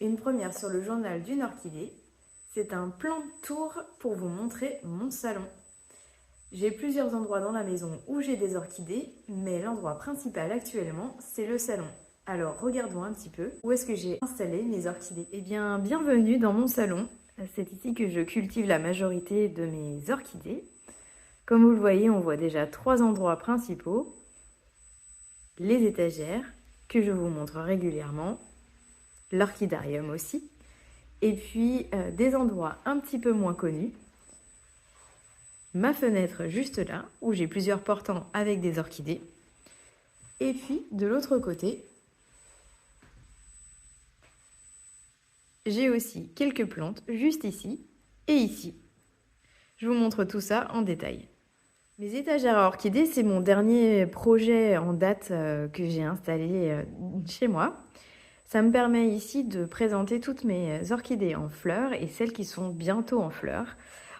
Une première sur le journal d'une orchidée. C'est un plan de tour pour vous montrer mon salon. J'ai plusieurs endroits dans la maison où j'ai des orchidées, mais l'endroit principal actuellement, c'est le salon. Alors regardons un petit peu où est-ce que j'ai installé mes orchidées. Eh bien, bienvenue dans mon salon. C'est ici que je cultive la majorité de mes orchidées. Comme vous le voyez, on voit déjà 3 endroits principaux. Les étagères, que je vous montre régulièrement. L'orchidarium aussi. Et puis des endroits un petit peu moins connus. Ma fenêtre juste là, où j'ai plusieurs portants avec des orchidées. Et puis de l'autre côté, j'ai aussi quelques plantes juste ici et ici. Je vous montre tout ça en détail. Mes étagères à orchidées, c'est mon dernier projet en date que j'ai installé chez moi. Ça me permet ici de présenter toutes mes orchidées en fleurs et celles qui sont bientôt en fleurs.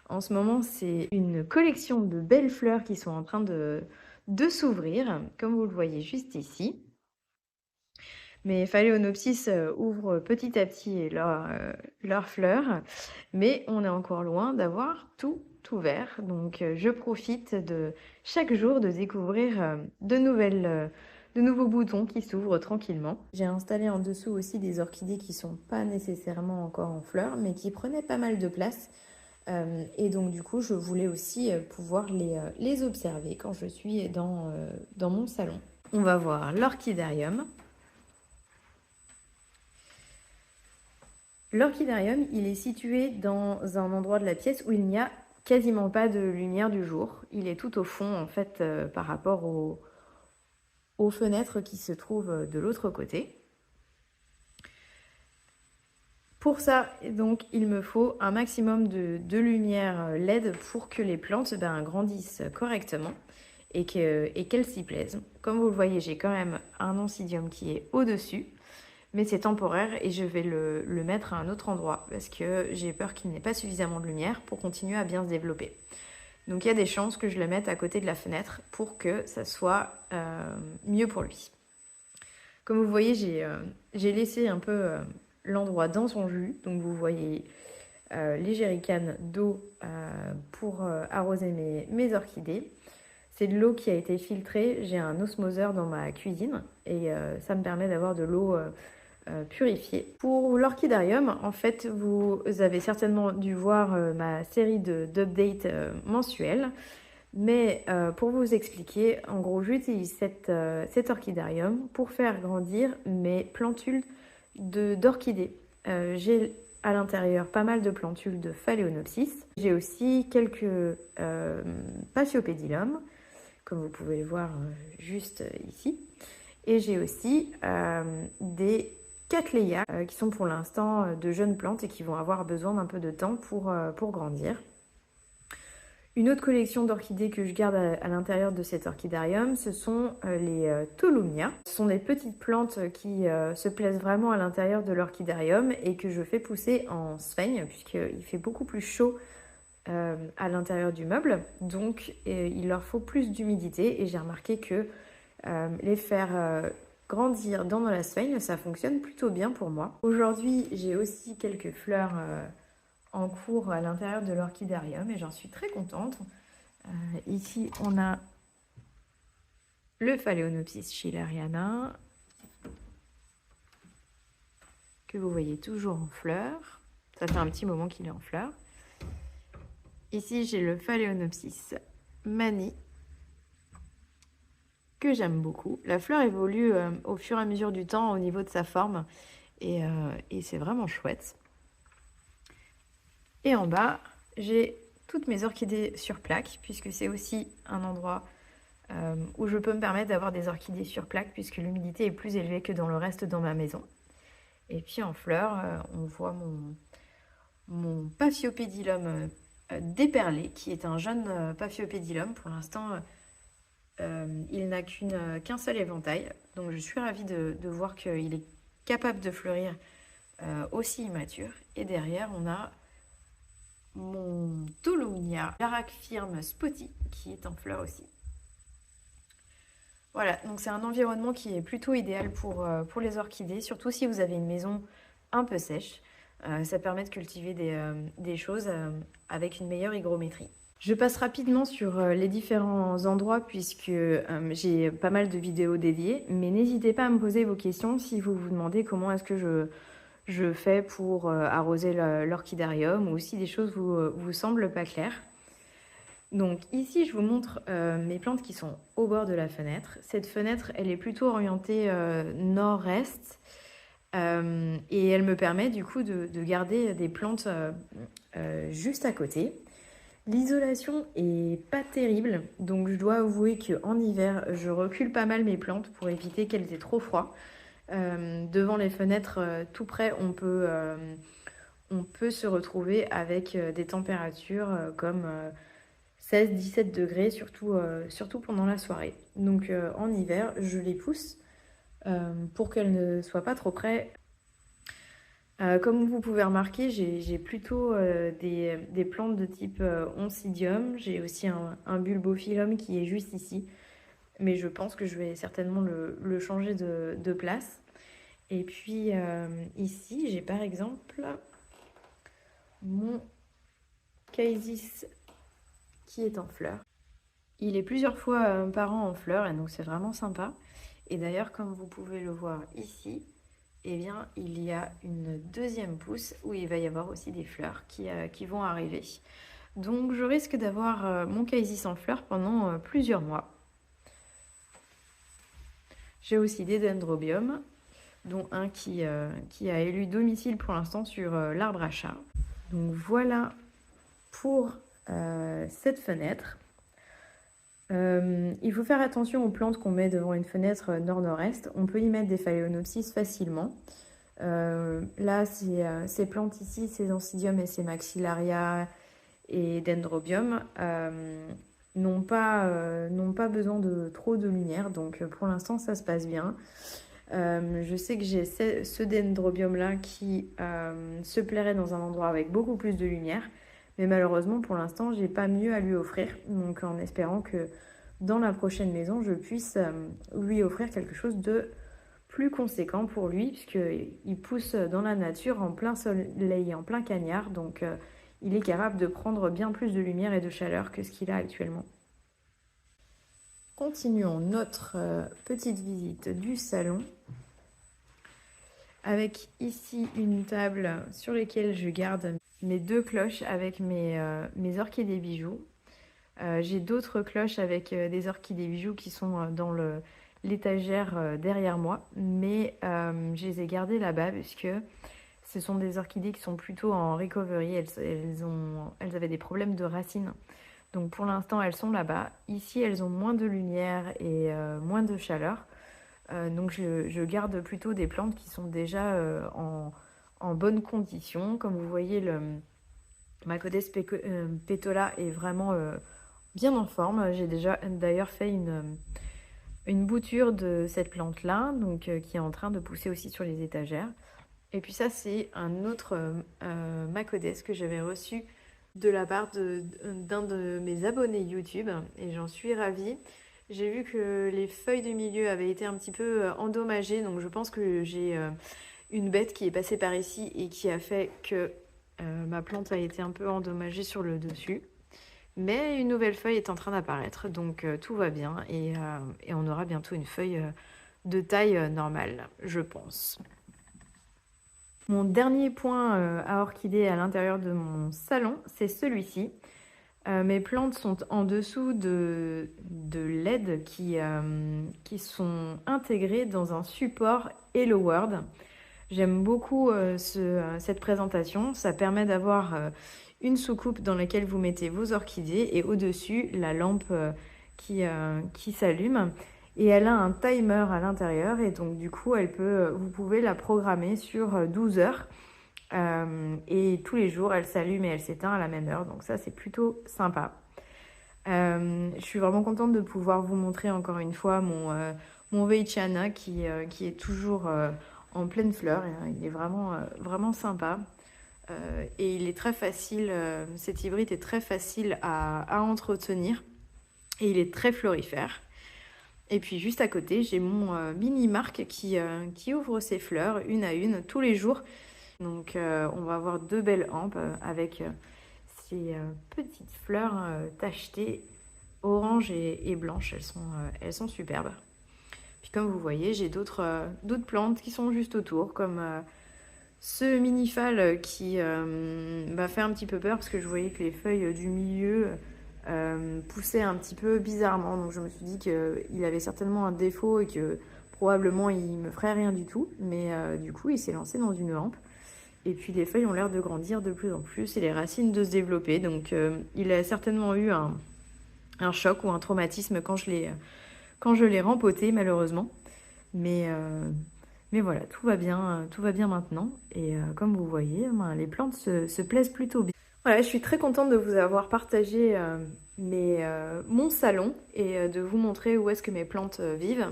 En ce moment, c'est une collection de belles fleurs qui sont en train de s'ouvrir, comme vous le voyez juste ici. Mes phalaenopsis ouvrent petit à petit leurs fleurs, mais on est encore loin d'avoir tout ouvert. Donc je profite de chaque jour de découvrir de nouveaux boutons qui s'ouvrent tranquillement. J'ai installé en dessous aussi des orchidées qui ne sont pas nécessairement encore en fleurs, mais qui prenaient pas mal de place. Et donc du coup, je voulais aussi pouvoir les observer quand je suis dans mon salon. On va voir l'orchidarium. L'orchidarium, il est situé dans un endroit de la pièce où il n'y a quasiment pas de lumière du jour. Il est tout au fond, en fait, par rapport aux fenêtres qui se trouvent de l'autre côté. Pour ça, donc, il me faut un maximum de lumière LED pour que les plantes grandissent correctement et qu'elles s'y plaisent. Comme vous le voyez, j'ai quand même un oncidium qui est au-dessus. Mais c'est temporaire et je vais le mettre à un autre endroit parce que j'ai peur qu'il n'ait pas suffisamment de lumière pour continuer à bien se développer. Donc il y a des chances que je le mette à côté de la fenêtre pour que ça soit mieux pour lui. Comme vous voyez, j'ai laissé un peu l'endroit dans son jus. Donc vous voyez les jerrycans d'eau pour arroser mes orchidées. C'est de l'eau qui a été filtrée. J'ai un osmoseur dans ma cuisine et ça me permet d'avoir de l'eau purifiée. Pour l'orchidarium, en fait, vous avez certainement dû voir ma série d'updates mensuels. Mais pour vous expliquer, en gros, j'utilise cet orchidarium pour faire grandir mes plantules d'orchidées. J'ai à l'intérieur pas mal de plantules de phalaenopsis. J'ai aussi quelques Paphiopedilum, comme vous pouvez le voir juste ici. Et j'ai aussi des Cattleya qui sont pour l'instant de jeunes plantes et qui vont avoir besoin d'un peu de temps pour grandir. Une autre collection d'orchidées que je garde à l'intérieur de cet orchidarium, ce sont les Tolumnia. Ce sont des petites plantes qui se plaisent vraiment à l'intérieur de l'orchidarium et que je fais pousser en sphaigne puisqu'il fait beaucoup plus chaud à l'intérieur du meuble. Donc il leur faut plus d'humidité et j'ai remarqué que les faire grandir dans la sphaigne, ça fonctionne plutôt bien pour moi. Aujourd'hui, j'ai aussi quelques fleurs en cours à l'intérieur de l'orchidarium et j'en suis très contente. Ici, on a le Phalaenopsis schilleriana que vous voyez toujours en fleurs. Ça fait un petit moment qu'il est en fleurs. Ici, j'ai le Phalaenopsis mani que j'aime beaucoup. La fleur évolue au fur et à mesure du temps au niveau de sa forme et c'est vraiment chouette. Et en bas, j'ai toutes mes orchidées sur plaque, puisque c'est aussi un endroit où je peux me permettre d'avoir des orchidées sur plaque, puisque l'humidité est plus élevée que dans le reste dans ma maison. Et puis en fleurs, on voit mon Paphiopedilum déperlé, qui est un jeune Paphiopedilum. Pour l'instant, il n'a qu'un seul éventail. Donc je suis ravie de voir qu'il est capable de fleurir aussi immature. Et derrière, on a mon Tolumnia Laracfirme Spotty qui est en fleurs aussi. Voilà, donc c'est un environnement qui est plutôt idéal pour les orchidées, surtout si vous avez une maison un peu sèches. Ça permet de cultiver des choses avec une meilleure hygrométrie. Je passe rapidement sur les différents endroits puisque j'ai pas mal de vidéos dédiées, mais n'hésitez pas à me poser vos questions si vous vous demandez comment est-ce que je fais pour arroser l'orchidarium ou si des choses vous semblent pas claires. Donc ici, je vous montre mes plantes qui sont au bord de la fenêtre. Cette fenêtre, elle est plutôt orientée nord-est et elle me permet du coup de garder des plantes juste à côté. L'isolation est pas terrible, donc je dois avouer qu'en hiver, je recule pas mal mes plantes pour éviter qu'elles aient trop froid. Devant les fenêtres, tout près, on peut se retrouver avec des températures comme 16-17 degrés, surtout pendant la soirée. Donc en hiver, je les pousse pour qu'elles ne soient pas trop près. Comme vous pouvez remarquer, j'ai plutôt des plantes de type oncidium. J'ai aussi un bulbophyllum qui est juste ici. Mais je pense que je vais certainement le changer de place. Et puis ici, j'ai par exemple mon Caesis qui est en fleurs. Il est plusieurs fois par an en fleurs et donc c'est vraiment sympa. Et d'ailleurs, comme vous pouvez le voir ici, eh bien, il y a une deuxième pousse où il va y avoir aussi des fleurs qui vont arriver. Donc, je risque d'avoir mon Caesis en fleurs pendant plusieurs mois. J'ai aussi des dendrobiums, dont un qui a élu domicile pour l'instant sur l'arbre à chat. Donc, voilà pour cette fenêtre. Il faut faire attention aux plantes qu'on met devant une fenêtre nord-nord-est. On peut y mettre des phalaenopsis facilement. Là, ces plantes ici, ces oncidium et ces maxillaria et dendrobium n'ont pas besoin de trop de lumière. Donc pour l'instant, ça se passe bien. Je sais que j'ai ce dendrobium-là qui se plairait dans un endroit avec beaucoup plus de lumière. Mais malheureusement, pour l'instant, j'ai pas mieux à lui offrir. Donc, en espérant que dans la prochaine maison, je puisse lui offrir quelque chose de plus conséquent pour lui, puisqu'il pousse dans la nature en plein soleil, en plein cagnard. Donc, il est capable de prendre bien plus de lumière et de chaleur que ce qu'il a actuellement. Continuons notre petite visite du salon. Avec ici une table sur laquelle je garde mes 2 cloches avec mes orchidées bijoux. J'ai d'autres cloches avec des orchidées bijoux qui sont dans l'étagère derrière moi, mais je les ai gardées là-bas puisque ce sont des orchidées qui sont plutôt en recovery. Elles avaient des problèmes de racines. Donc pour l'instant, elles sont là-bas. Ici, elles ont moins de lumière et moins de chaleur. Donc je garde plutôt des plantes qui sont déjà en bonne condition. Comme vous voyez, ma Codes Petola est vraiment bien en forme. J'ai déjà d'ailleurs fait une bouture de cette plante-là, donc qui est en train de pousser aussi sur les étagères. Et puis ça, c'est un autre Macodes que j'avais reçu de la part d'un de mes abonnés YouTube et j'en suis ravie. J'ai vu que les feuilles du milieu avaient été un petit peu endommagées, donc je pense que j'ai une bête qui est passée par ici et qui a fait que ma plante a été un peu endommagée sur le dessus. Mais une nouvelle feuille est en train d'apparaître, donc tout va bien et on aura bientôt une feuille de taille normale, je pense. Mon dernier point à orchidées à l'intérieur de mon salon, c'est celui-ci. Mes plantes sont en dessous de LED qui sont intégrées dans un support Hello World. J'aime beaucoup cette présentation. Ça permet d'avoir une soucoupe dans laquelle vous mettez vos orchidées et au-dessus la lampe qui s'allume. Et elle a un timer à l'intérieur et donc du coup vous pouvez la programmer sur 12 heures. Et tous les jours, elle s'allume et elle s'éteint à la même heure. Donc ça, c'est plutôt sympa. Je suis vraiment contente de pouvoir vous montrer encore une fois mon Veitchana qui est toujours en pleine fleur. Il est vraiment sympa. Et il est très facile, cet hybride est très facile à entretenir. Et il est très florifère. Et puis juste à côté, j'ai mon mini Marc qui ouvre ses fleurs une à une tous les jours. Donc on va avoir 2 belles hampes avec ces petites fleurs tachetées orange et blanche. Elles sont superbes. Puis comme vous voyez, j'ai d'autres plantes qui sont juste autour, comme ce minifal qui m'a fait un petit peu peur parce que je voyais que les feuilles du milieu poussaient un petit peu bizarrement. Donc je me suis dit qu'il avait certainement un défaut et que probablement il me ferait rien du tout. Mais du coup, il s'est lancé dans une hampe. Et puis les feuilles ont l'air de grandir de plus en plus et les racines de se développer. Donc il a certainement eu un choc ou un traumatisme quand je l'ai rempoté malheureusement. Mais, mais voilà, tout va bien maintenant. Et comme vous voyez, ben, les plantes se plaisent plutôt bien. Voilà, je suis très contente de vous avoir partagé mon salon et de vous montrer où est-ce que mes plantes vivent.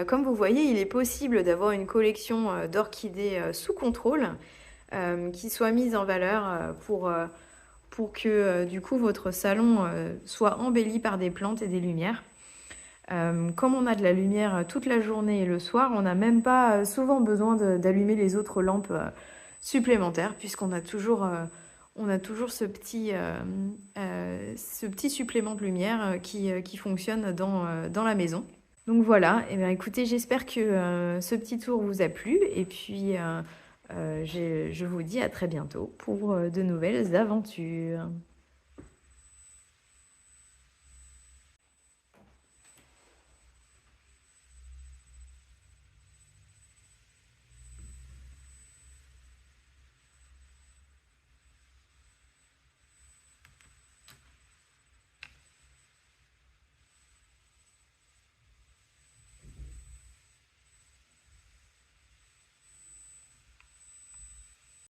Comme vous voyez, il est possible d'avoir une collection d'orchidées sous contrôle qui soit mise en valeur pour que du coup votre salon soit embelli par des plantes et des lumières. Comme on a de la lumière toute la journée et le soir, on n'a même pas souvent besoin d'allumer les autres lampes supplémentaires puisqu'on a toujours, ce petit supplément de lumière qui fonctionne dans la maison. Donc voilà, et bien écoutez, j'espère que ce petit tour vous a plu et puis je vous dis à très bientôt pour de nouvelles aventures.